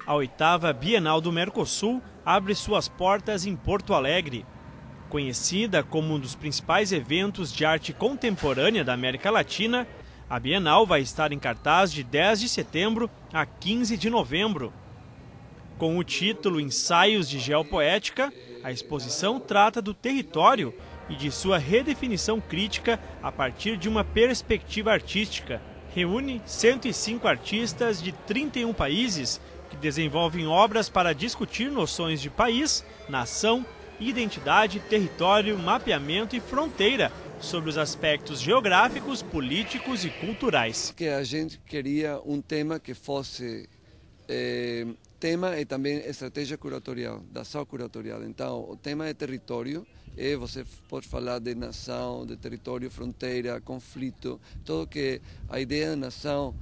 A 8ª Bienal do Mercosul abre suas portas em Porto Alegre. Conhecida como um dos principais eventos de arte contemporânea da América Latina, a Bienal vai estar em cartaz de 10 de setembro a 15 de novembro. Com o título Ensaios de Geopoética, a exposição trata do território e de sua redefinição crítica a partir de uma perspectiva artística. Reúne 105 artistas de 31 países que desenvolvem obras para discutir noções de país, nação, identidade, território, mapeamento e fronteira sobre os aspectos geográficos, políticos e culturais. Que a gente queria um tema que fosse tema e também estratégia curatorial, da ação curatorial. Então, o tema é território, e você pode falar de nação, de território, fronteira, conflito, tudo que a ideia da nação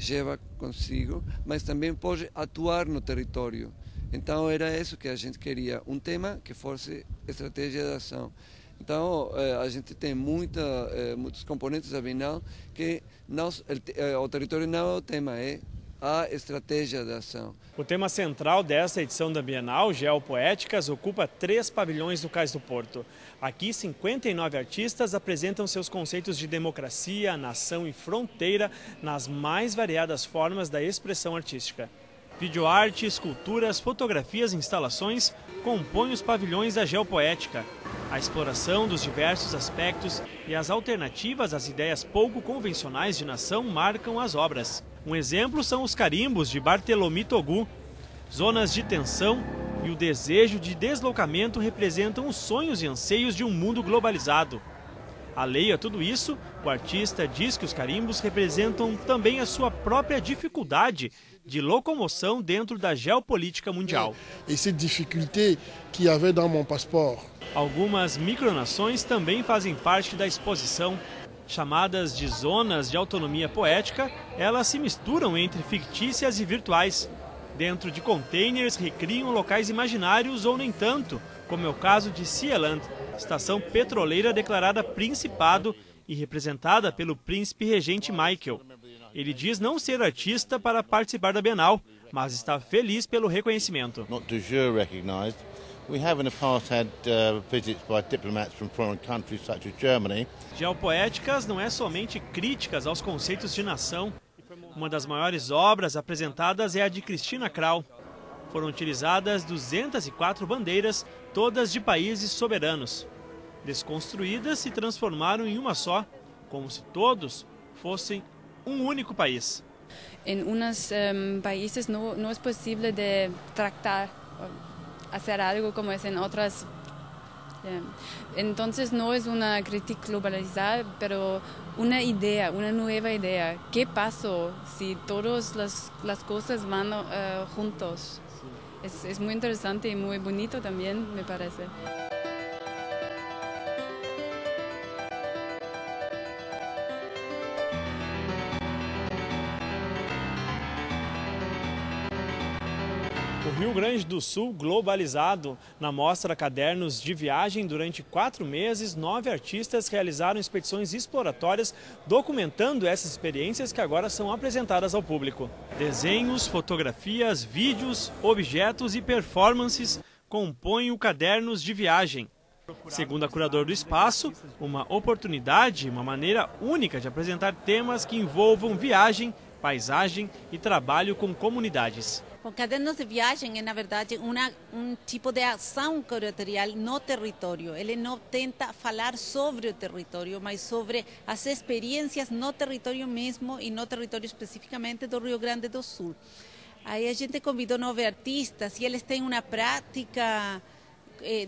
leva consigo, mas também pode atuar no território. Então, era isso que a gente queria, um tema que fosse estratégia de ação. Então, a gente tem muitos componentes da Bienal que o território não é o tema, é a estratégia de ação. O tema central desta edição da Bienal, Geopoéticas, ocupa 3 pavilhões do Cais do Porto. Aqui, 59 artistas apresentam seus conceitos de democracia, nação e fronteira nas mais variadas formas da expressão artística. Videoarte, esculturas, fotografias e instalações compõem os pavilhões da geopoética. A exploração dos diversos aspectos e as alternativas às ideias pouco convencionais de nação marcam as obras. Um exemplo são os carimbos de Barthelemy Togu. Zonas de tensão e o desejo de deslocamento representam os sonhos e anseios de um mundo globalizado. Alheio a tudo isso, o artista diz que os carimbos representam também a sua própria dificuldade de locomoção dentro da geopolítica mundial. E essa dificuldade que havia dans mon passeport. Algumas micronações também fazem parte da exposição. Chamadas de zonas de autonomia poética, elas se misturam entre fictícias e virtuais. Dentro de containers recriam locais imaginários ou nem tanto, como é o caso de Sieland, estação petroleira declarada Principado e representada pelo príncipe regente Michael. Ele diz não ser artista para participar da Bienal, mas está feliz pelo reconhecimento. We have in the past had visits by diplomats from foreign countries such as Germany. Geopoéticas não é somente críticas aos conceitos de nação. Uma das maiores obras apresentadas é a de Cristina Krau. Foram utilizadas 204 bandeiras, todas de países soberanos. Desconstruídas, se transformaram em uma só, como se todos fossem um único país. Em unos países no es posible de tratar hacer algo como es en otras. Entonces no es una crítica globalizada, pero una idea, una nueva idea. ¿Qué pasó si todas las cosas van juntos? Es muy interesante y muy bonito también, me parece. O Rio Grande do Sul globalizado. Na mostra Cadernos de Viagem, durante 4 meses, 9 artistas realizaram expedições exploratórias documentando essas experiências que agora são apresentadas ao público. Desenhos, fotografias, vídeos, objetos e performances compõem o Cadernos de Viagem. Segundo a curadora do espaço, uma oportunidade, uma maneira única de apresentar temas que envolvam viagem, paisagem e trabalho com comunidades. O Cadernos de Viagem é, na verdade, tipo de ação curatorial no território. Ele não tenta falar sobre o território, mas sobre as experiências no território mesmo e no território especificamente do Rio Grande do Sul. Aí a gente convidou 9 artistas e eles têm uma prática,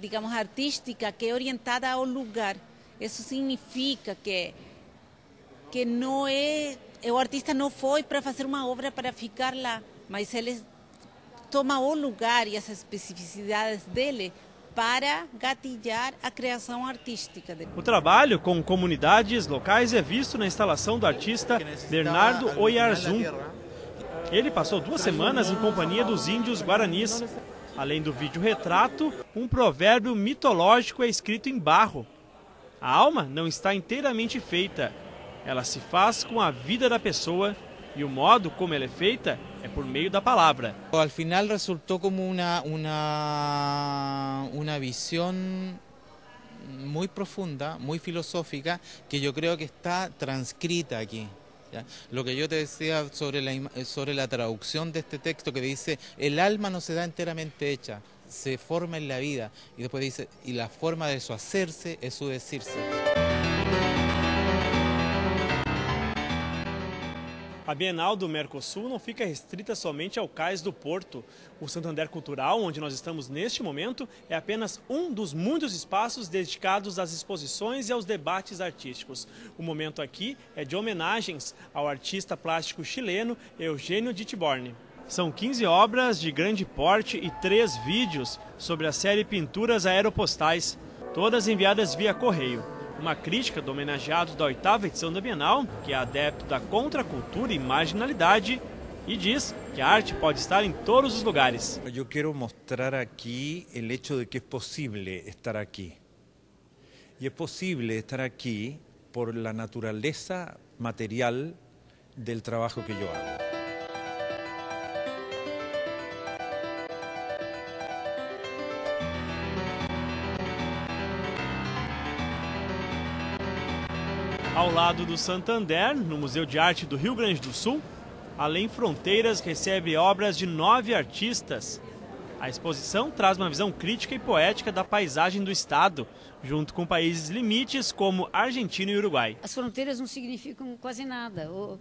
digamos, artística que é orientada ao lugar. Isso significa que não é... O artista não foi para fazer uma obra para ficar lá, mas ele toma o lugar e as especificidades dele para gatilhar a criação artística dele. O trabalho com comunidades locais é visto na instalação do artista Bernardo Oyarzún. Ele passou 2 semanas em companhia dos índios guaranis. Além do vídeo-retrato, um provérbio mitológico é escrito em barro. A alma não está inteiramente feita. Ela se faz com a vida da pessoa E o modo como ela é feita é por meio da palavra. Al final resultó como una visión muy profunda, muy filosófica, que yo creo que está transcrita aquí. ¿Ya? Lo que yo te decía sobre la traducción de este texto que dice, el alma no se da enteramente hecha, se forma en la vida. Y después dice, y la forma de su hacerse es su decirse. A Bienal do Mercosul não fica restrita somente ao Cais do Porto. O Santander Cultural, onde nós estamos neste momento, é apenas um dos muitos espaços dedicados às exposições e aos debates artísticos. O momento aqui é de homenagens ao artista plástico chileno Eugênio de Tiborni. São 15 obras de grande porte e 3 vídeos sobre a série Pinturas Aeropostais, todas enviadas via correio. Uma crítica do homenageado da 8ª edição da Bienal, que é adepto da contracultura e marginalidade, e diz que a arte pode estar em todos os lugares. Eu quero mostrar aqui o hecho de que é possível estar aqui. E é possível estar aqui por la naturaleza material del trabajo que eu hago. Ao lado do Santander, no Museu de Arte do Rio Grande do Sul, Além Fronteiras recebe obras de 9 artistas. A exposição traz uma visão crítica e poética da paisagem do estado, junto com países limites como Argentina e Uruguai. As fronteiras não significam quase nada, ou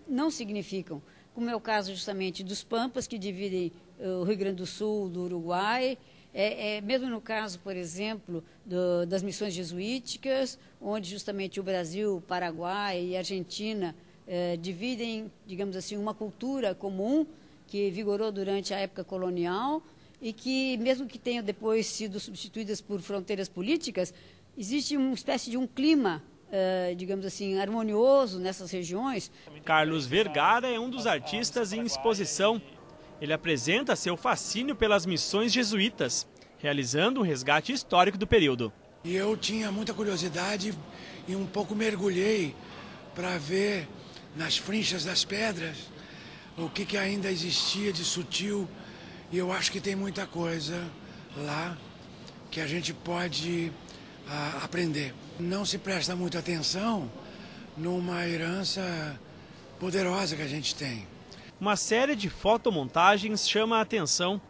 não significam, como é o caso justamente dos Pampas, que dividem o Rio Grande do Sul do Uruguai. Mesmo no caso, por exemplo, das missões jesuíticas, onde justamente o Brasil, Paraguai e Argentina dividem, digamos assim, uma cultura comum que vigorou durante a época colonial e que, mesmo que tenham depois sido substituídas por fronteiras políticas, existe uma espécie de um clima, digamos assim, harmonioso nessas regiões. Carlos Vergara é um dos artistas em exposição. Ele apresenta seu fascínio pelas missões jesuítas, realizando um resgate histórico do período. E eu tinha muita curiosidade e um pouco mergulhei para ver nas frinchas das pedras o que ainda existia de sutil. E eu acho que tem muita coisa lá que a gente pode aprender. Não se presta muita atenção numa herança poderosa que a gente tem. Uma série de fotomontagens chama a atenção,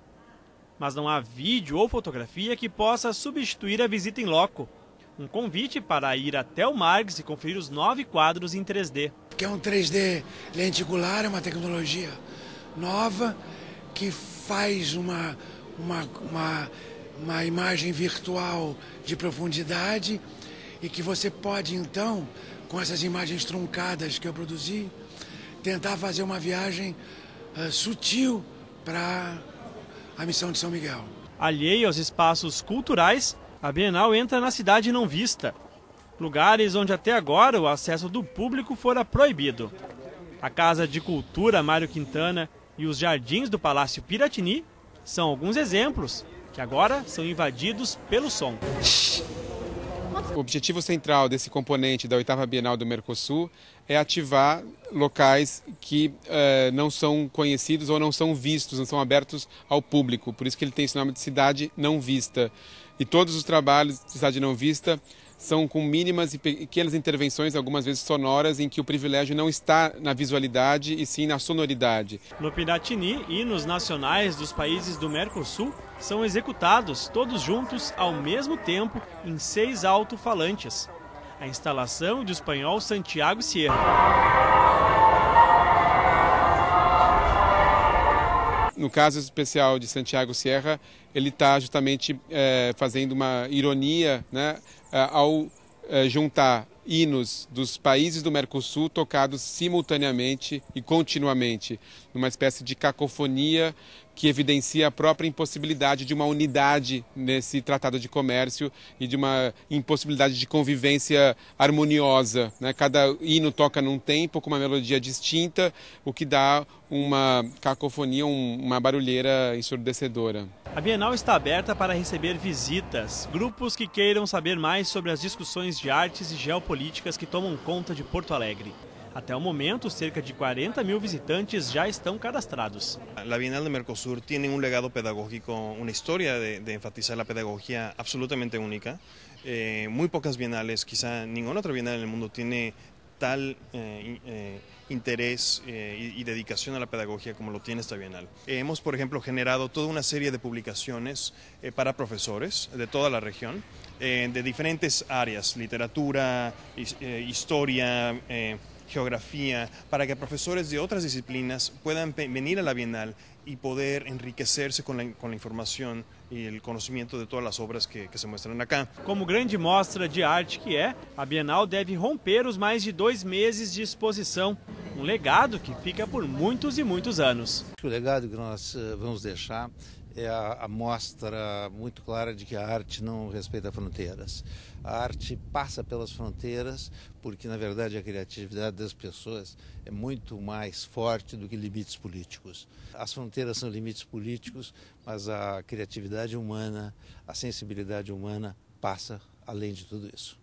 mas não há vídeo ou fotografia que possa substituir a visita em loco. Um convite para ir até o Margs e conferir os 9 quadros em 3D. Que é um 3D lenticular, é uma tecnologia nova que faz uma imagem virtual de profundidade e que você pode, então, com essas imagens truncadas que eu produzi, tentar fazer uma viagem sutil para a missão de São Miguel. Alheio aos espaços culturais, a Bienal entra na cidade não vista, lugares onde até agora o acesso do público fora proibido. A Casa de Cultura Mário Quintana e os jardins do Palácio Piratini são alguns exemplos que agora são invadidos pelo som. O objetivo central desse componente da 8ª Bienal do Mercosul é ativar locais que não são conhecidos ou não são vistos, não são abertos ao público. Por isso que ele tem esse nome de Cidade Não Vista. E todos os trabalhos de Cidade Não Vista são com mínimas e pequenas intervenções, algumas vezes sonoras, em que o privilégio não está na visualidade e sim na sonoridade. No Piratini, hinos nacionais dos países do Mercosul são executados todos juntos ao mesmo tempo em 6 alto-falantes. A instalação do espanhol Santiago Sierra. No caso especial de Santiago Sierra, ele está justamente fazendo uma ironia, né, ao juntar hinos dos países do Mercosul tocados simultaneamente e continuamente, numa espécie de cacofonia que evidencia a própria impossibilidade de uma unidade nesse tratado de comércio e de uma impossibilidade de convivência harmoniosa, né? Cada hino toca num tempo com uma melodia distinta, o que dá uma cacofonia, uma barulheira ensurdecedora. A Bienal está aberta para receber visitas, grupos que queiram saber mais sobre as discussões de artes e geopolíticas que tomam conta de Porto Alegre. Até o momento, cerca de 40 mil visitantes já estão cadastrados. La Bienal de Mercosur tiene un legado pedagógico, una historia de enfatizar la pedagogía absolutamente única. Muy pocas bienales, quizá ninguna otra bienal en el mundo tiene tal interés y dedicación a la pedagogía como lo tiene esta bienal. Hemos, por ejemplo, generado toda una serie de publicaciones para profesores de toda la región, de diferentes áreas, literatura, historia, geografía, para que profesores de otras disciplinas puedan venir a la Bienal y poder enriquecerse con la información e o conhecimento de todas as obras que se mostram acá. Como grande mostra de arte que é, a Bienal deve romper os mais de 2 meses de exposição. Um legado que fica por muitos e muitos anos. O legado que nós vamos deixar é a mostra muito clara de que a arte não respeita fronteiras. A arte passa pelas fronteiras porque, na verdade, a criatividade das pessoas é muito mais forte do que limites políticos. As fronteiras são limites políticos, mas a criatividade humana, a sensibilidade humana passa além de tudo isso.